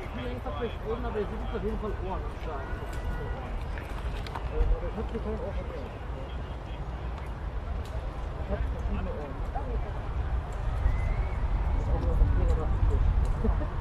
viel längst vielleicht reden, aber ihr sitzt auf jeden Fall Ohren am Start. Ich hab hier kein Ohr von mir. Ich hab verschiedene Ohren. Das ist auch nur von 84.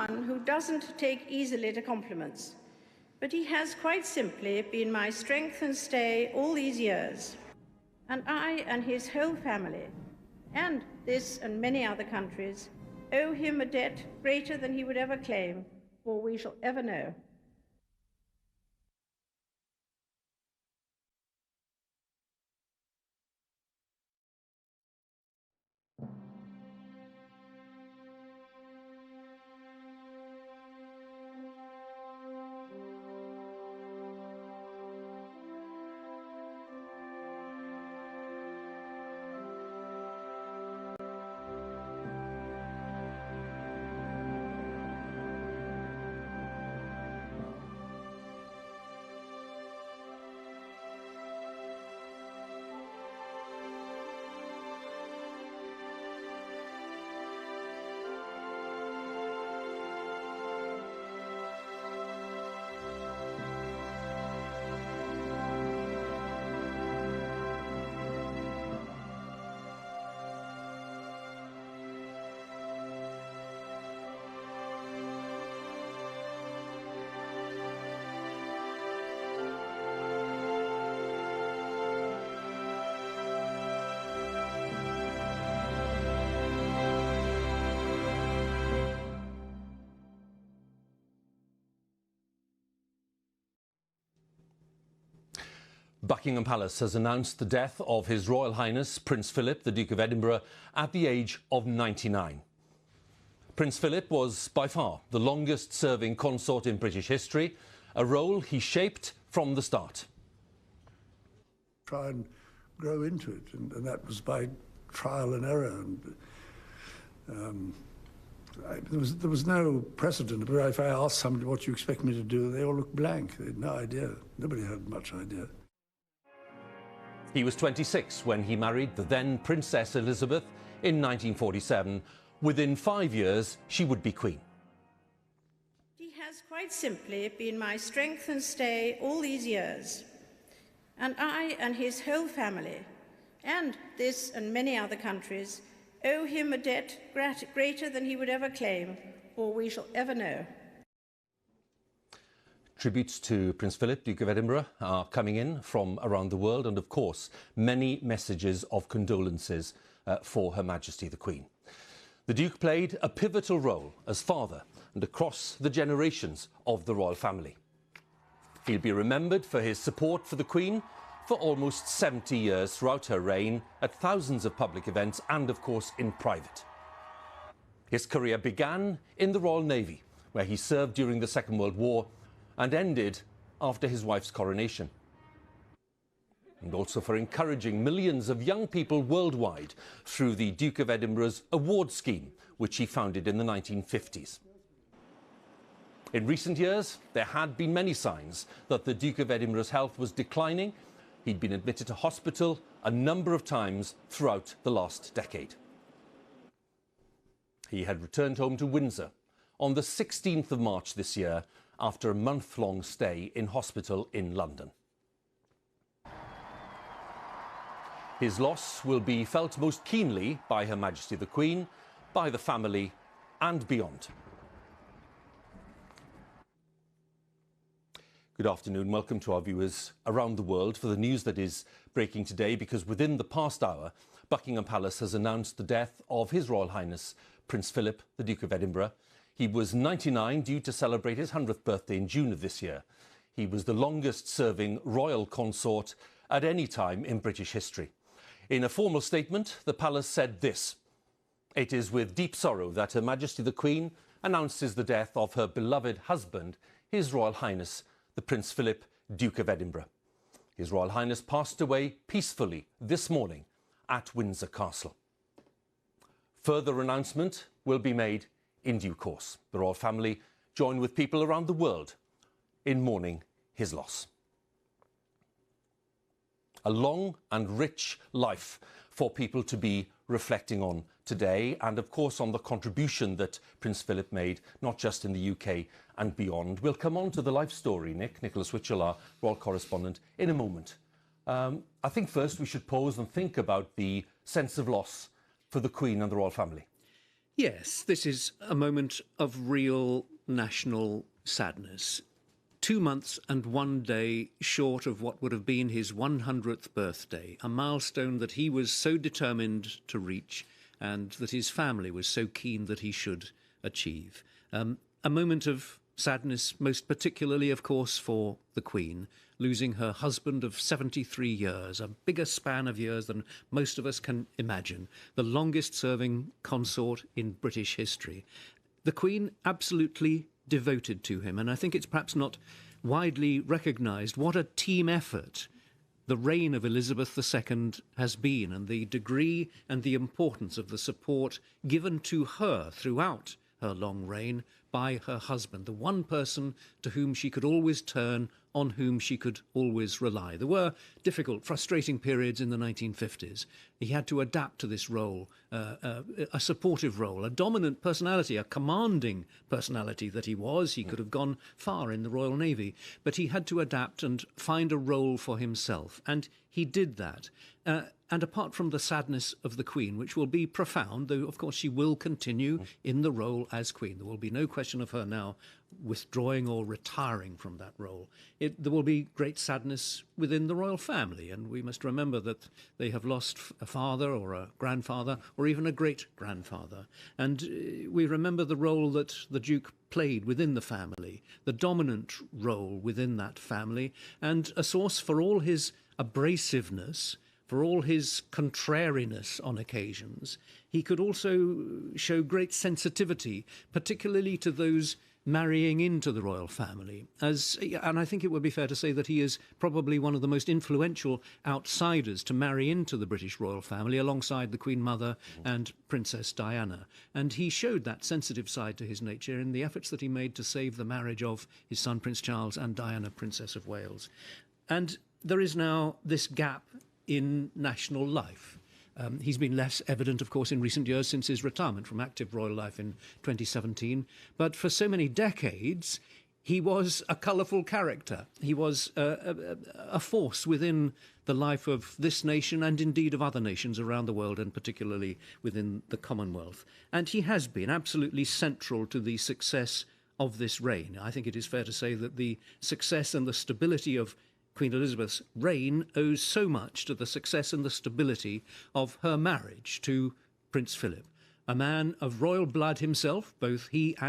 someone who doesn't take easily to compliments, but he has quite simply been my strength and stay all these years. And I and his whole family, and this and many other countries, owe him a debt greater than he would ever claim, or we shall ever know. Buckingham Palace has announced the death of His Royal Highness Prince Philip, the Duke of Edinburgh, at the age of 99. Prince Philip was by far the longest-serving consort in British history, a role he shaped from the start. Try and grow into it, and that was by trial and error. And, there was no precedent. But if I asked somebody what you expect me to do, they all looked blank. They had no idea. Nobody had much idea. He was 26 when he married the then Princess Elizabeth in 1947. Within 5 years, she would be Queen. He has quite simply been my strength and stay all these years. And I and his whole family, and this and many other countries, owe him a debt greater than he would ever claim, or we shall ever know. Tributes to Prince Philip, Duke of Edinburgh, are coming in from around the world, and of course, many messages of condolences for Her Majesty the Queen. The Duke played a pivotal role as father and across the generations of the royal family. He'll be remembered for his support for the Queen for almost 70 years throughout her reign, at thousands of public events and, of course, in private. His career began in the Royal Navy, where he served during the Second World War, and ended after his wife's coronation. And also for encouraging millions of young people worldwide through the Duke of Edinburgh's award scheme, which he founded in the 1950s. In recent years, there had been many signs that the Duke of Edinburgh's health was declining. He'd been admitted to hospital a number of times throughout the last decade. He had returned home to Windsor on the 16th of March this year, after a month-long stay in hospital in London. His loss will be felt most keenly by Her Majesty the Queen, by the family and beyond. Good afternoon. Welcome to our viewers around the world for the news that is breaking today, because within the past hour, Buckingham Palace has announced the death of His Royal Highness Prince Philip, the Duke of Edinburgh. He was 99, due to celebrate his 100th birthday in June of this year. He was the longest-serving royal consort at any time in British history. In a formal statement, the palace said this: "It is with deep sorrow that Her Majesty the Queen announces the death of her beloved husband, His Royal Highness, the Prince Philip, Duke of Edinburgh. His Royal Highness passed away peacefully this morning at Windsor Castle." Further announcement will be made in due course. The royal family join with people around the world in mourning his loss. A long and rich life for people to be reflecting on today, and of course on the contribution that Prince Philip made, not just in the UK and beyond. We'll come on to the life story, Nicholas Witchell, our royal correspondent, in a moment. I think first we should pause and think about the sense of loss for the Queen and the royal family. Yes, this is a moment of real national sadness. 2 months and 1 day short of what would have been his 100th birthday, a milestone that he was so determined to reach and that his family was so keen that he should achieve. A moment of sadness, most particularly, of course, for the Queen, losing her husband of 73 years, a bigger span of years than most of us can imagine, the longest-serving consort in British history. The Queen absolutely devoted to him, and I think it's perhaps not widely recognised what a team effort the reign of Elizabeth II has been, and the degree and the importance of the support given to her throughout her long reign by her husband, the one person to whom she could always turn, on whom she could always rely. There were difficult, frustrating periods in the 1950s. He had to adapt to this role, a supportive role, a dominant personality, a commanding personality that he was. He could have gone far in the Royal Navy, but he had to adapt and find a role for himself, and he did that. And apart from the sadness of the Queen, which will be profound, though, of course, she will continue in the role as Queen. There will be no question of her now withdrawing or retiring from that role. There will be great sadness within the royal family, and we must remember that they have lost a father or a grandfather or even a great-grandfather. And we remember the role that the Duke played within the family, the dominant role within that family, and a source for all his abrasiveness, for all his contrariness on occasions. He could also show great sensitivity, particularly to those marrying into the royal family. And I think it would be fair to say that he is probably one of the most influential outsiders to marry into the British royal family, alongside the Queen Mother and Princess Diana. And he showed that sensitive side to his nature in the efforts that he made to save the marriage of his son Prince Charles and Diana, Princess of Wales. And there is now this gap in national life. He's been less evident, of course, in recent years since his retirement from active royal life in 2017. But for so many decades, he was a colourful character. He was a force within the life of this nation and indeed of other nations around the world, and particularly within the Commonwealth. And he has been absolutely central to the success of this reign. I think it is fair to say that the success and the stability of Queen Elizabeth's reign owes so much to the success and the stability of her marriage to Prince Philip, a man of royal blood himself. Both he